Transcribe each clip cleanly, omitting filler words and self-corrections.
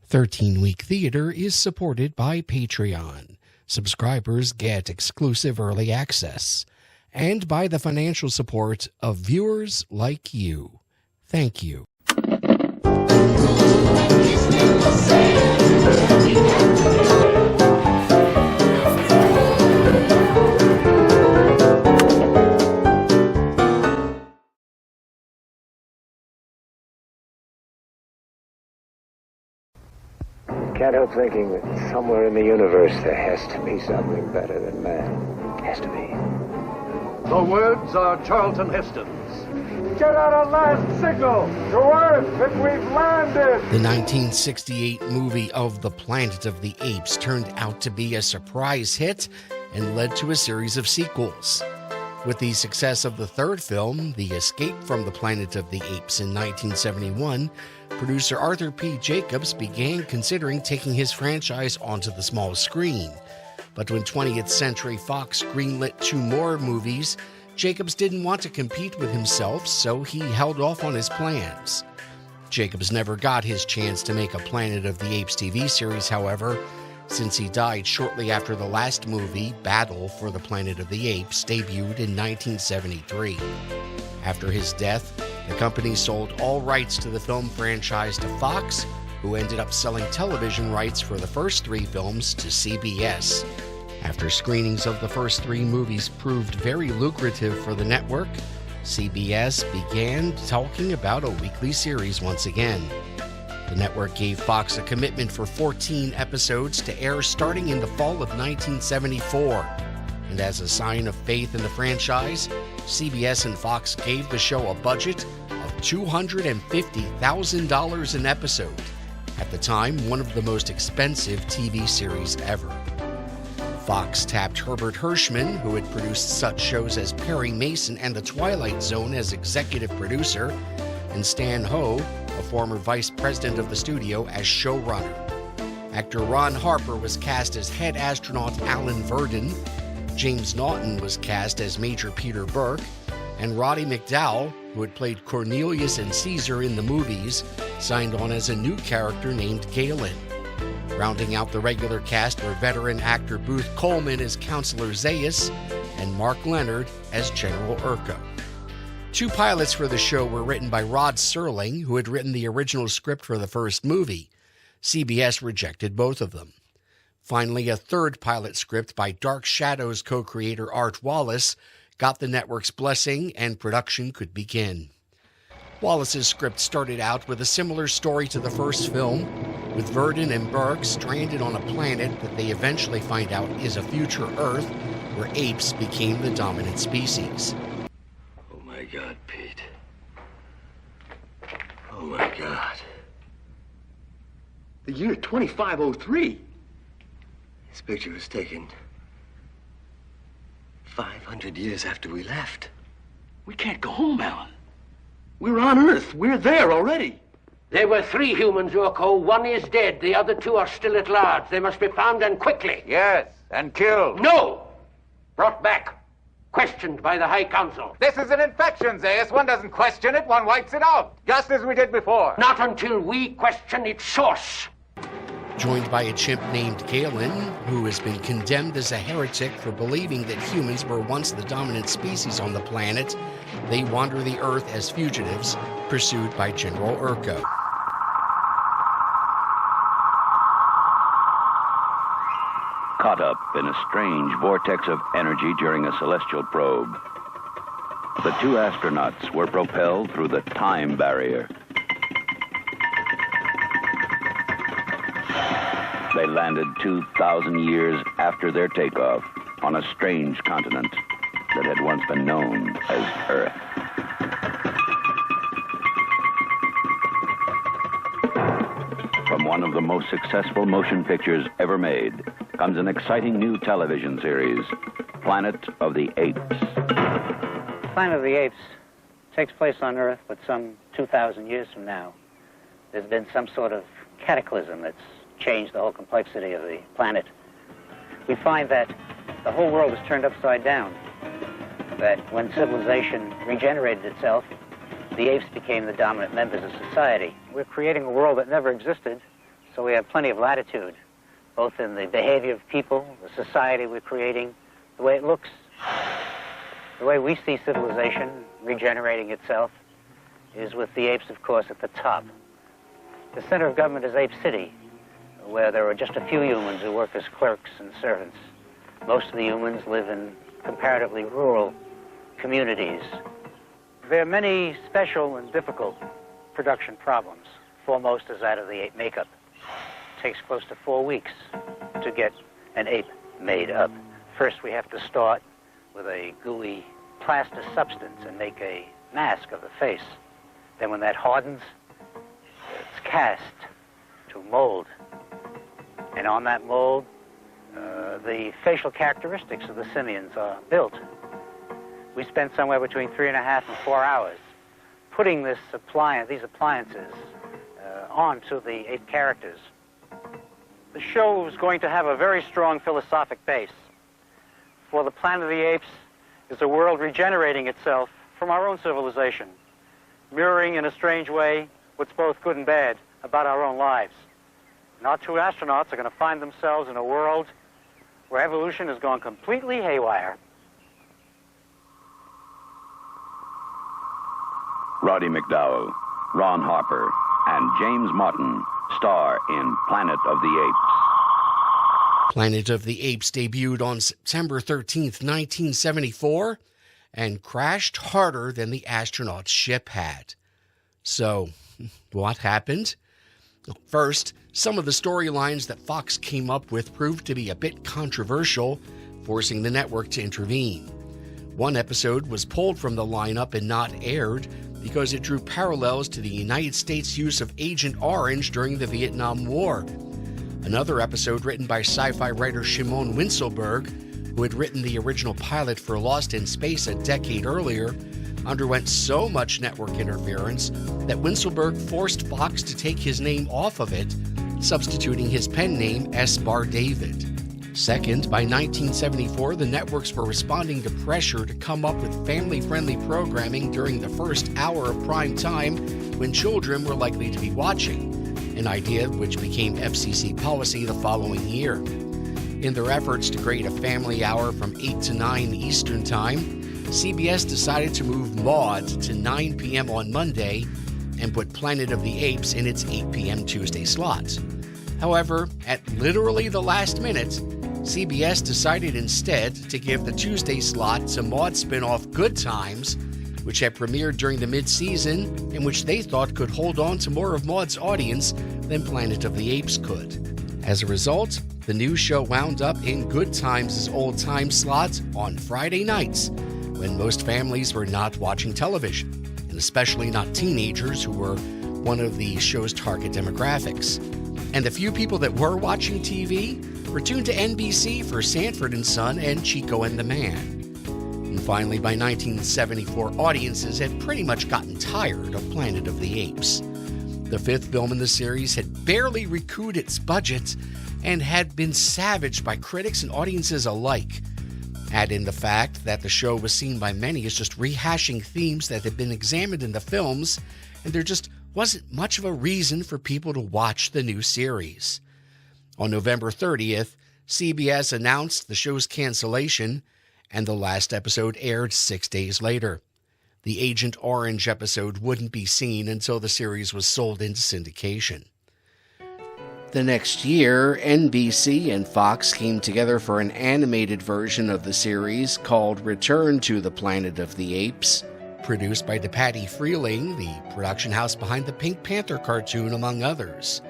13-Week Theater is supported by Patreon. Subscribers get exclusive early access, and by the financial support of viewers like you. Thank you. Can't help thinking that somewhere in the universe there has to be something better than man. Has to be. The words are Charlton Heston's. Get out a last signal to Earth that we've landed! The 1968 movie of The Planet of the Apes turned out to be a surprise hit and led to a series of sequels. With the success of the third film, The Escape from the Planet of the Apes in 1971, producer Arthur P. Jacobs began considering taking his franchise onto the small screen. But when 20th Century Fox greenlit 2 more movies, Jacobs didn't want to compete with himself, so he held off on his plans. Jacobs never got his chance to make a Planet of the Apes TV series, however, since he died shortly after the last movie, Battle for the Planet of the Apes, debuted in 1973. After his death, the company sold all rights to the film franchise to Fox, who ended up selling television rights for the first 3 films to CBS. After screenings of the first 3 movies proved very lucrative for the network, CBS began talking about a weekly series once again. The network gave Fox a commitment for 14 episodes to air starting in the fall of 1974. And as a sign of faith in the franchise, CBS and Fox gave the show a budget of $250,000 an episode. At the time, one of the most expensive TV series ever. Fox tapped Herbert Hirschman, who had produced such shows as Perry Mason and The Twilight Zone, as executive producer, and Stan Ho, a former vice president of the studio, as showrunner. Actor Ron Harper was cast as head astronaut Alan Verdon, James Naughton was cast as Major Peter Burke, and Roddy McDowall, who had played Cornelius and Caesar in the movies, signed on as a new character named Galen. Rounding out the regular cast were veteran actor Booth Coleman as Counselor Zaius and Mark Leonard as General Urko. 2 pilots for the show were written by Rod Serling, who had written the original script for the first movie. CBS rejected both of them. Finally, a 3rd pilot script by Dark Shadows co-creator Art Wallace got the network's blessing, and production could begin. Wallace's script started out with a similar story to the first film, with Verdon and Burke stranded on a planet that they eventually find out is a future Earth where apes became the dominant species. Oh my God, Pete. Oh my God. The year 2503. This picture was taken 500 years after we left. We can't go home, Alan. We're on Earth. We're there already. There were 3 humans, Urko. 1 is dead. The other 2 are still at large. They must be found, and quickly. Yes, and killed. No! Brought back. Questioned by the High Council. This is an infection, Zaius. One doesn't question it, one wipes it out. Just as we did before. Not until we question its source. Joined by a chimp named Galen, who has been condemned as a heretic for believing that humans were once the dominant species on the planet, they wander the Earth as fugitives, pursued by General Urko. Caught up in a strange vortex of energy during a celestial probe, the 2 astronauts were propelled through the time barrier. They landed 2,000 years after their takeoff on a strange continent that had once been known as Earth. From one of the most successful motion pictures ever made comes an exciting new television series, Planet of the Apes. Planet of the Apes takes place on Earth, but some 2,000 years from now. There's been some sort of cataclysm that's changed the whole complexity of the planet. We find that the whole world is turned upside down, that when civilization regenerated itself, the apes became the dominant members of society. We're creating a world that never existed, So we have plenty of latitude, both in the behavior of people, the society we're creating, the way it looks, the way we see civilization regenerating itself is with the apes, of course, at the top. The center of government is Ape City, where there are just a few humans who work as clerks and servants. Most of the humans live in comparatively rural communities. There are many special and difficult production problems. Foremost is that of the ape makeup. It takes close to 4 weeks to get an ape made up. First, we have to start with a gooey plaster substance and make a mask of the face. Then when that hardens, it's cast to mold. And on that mold, the facial characteristics of the simians are built. We spend somewhere between 3.5 and 4 hours putting these appliances onto the ape characters. The show is going to have a very strong philosophic base. For the Planet of the Apes is a world regenerating itself from our own civilization, mirroring in a strange way what's both good and bad about our own lives. And our two astronauts are going to find themselves in a world where evolution has gone completely haywire. Roddy McDowell, Ron Harper, and James Martin star in Planet of the Apes. Planet of the Apes debuted on September 13th, 1974, and crashed harder than the astronauts' ship had. So, what happened? First, some of the storylines that Fox came up with proved to be a bit controversial, forcing the network to intervene. One episode was pulled from the lineup and not aired because it drew parallels to the United States' use of Agent Orange during the Vietnam War. Another episode, written by sci-fi writer Shimon Winselberg, who had written the original pilot for Lost in Space a decade earlier, underwent so much network interference that Winselberg forced Fox to take his name off of it, substituting his pen name S. Bar David. Second, by 1974, the networks were responding to pressure to come up with family-friendly programming during the first hour of prime time when children were likely to be watching, an idea which became FCC policy the following year. In their efforts to create a family hour from 8 to 9 Eastern Time, CBS decided to move Maude to 9 p.m. on Monday and put Planet of the Apes in its 8 p.m. Tuesday slot. However, at literally the last minute, CBS decided instead to give the Tuesday slot to Maude spin-off Good Times, which had premiered during the mid-season and which they thought could hold on to more of Maude's audience than Planet of the Apes could. As a result, the new show wound up in Good Times' old time slot on Friday nights, when most families were not watching television, and especially not teenagers who were one of the show's target demographics. And the few people that were watching TV were tuned to NBC for Sanford and Son and Chico and the Man. And finally, by 1974, audiences had pretty much gotten tired of Planet of the Apes. The fifth film in the series had barely recouped its budget and had been savaged by critics and audiences alike. Add in the fact that the show was seen by many as just rehashing themes that had been examined in the films, and there just wasn't much of a reason for people to watch the new series. On November 30th, CBS announced the show's cancellation, and the last episode aired 6 days later. The Agent Orange episode wouldn't be seen until the series was sold into syndication. The next year, NBC and Fox came together for an animated version of the series called Return to the Planet of the Apes, produced by DePatie Freeling, the production house behind the Pink Panther cartoon, among others.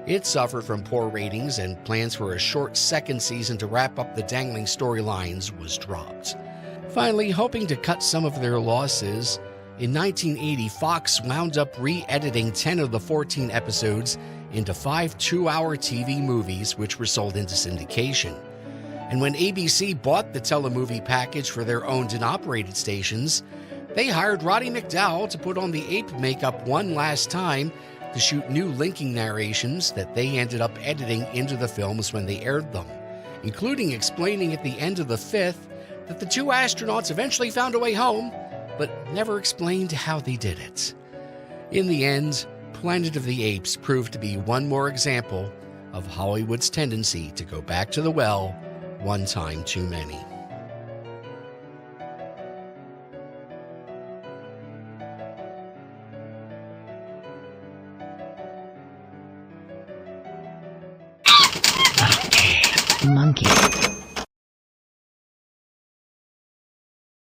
It suffered from poor ratings, and plans for a short second season to wrap up the dangling storylines was dropped. Finally, hoping to cut some of their losses, in 1980, Fox wound up re-editing 10 of the 14 episodes into 5 two-hour TV movies, which were sold into syndication. And when ABC bought the telemovie package for their owned and operated stations, they hired Roddy McDowell to put on the ape makeup one last time to shoot new linking narrations that they ended up editing into the films when they aired them, including explaining at the end of the fifth that the two astronauts eventually found a way home, but never explained how they did it. In the end, Planet of the Apes proved to be one more example of Hollywood's tendency to go back to the well one time too many. Monkey.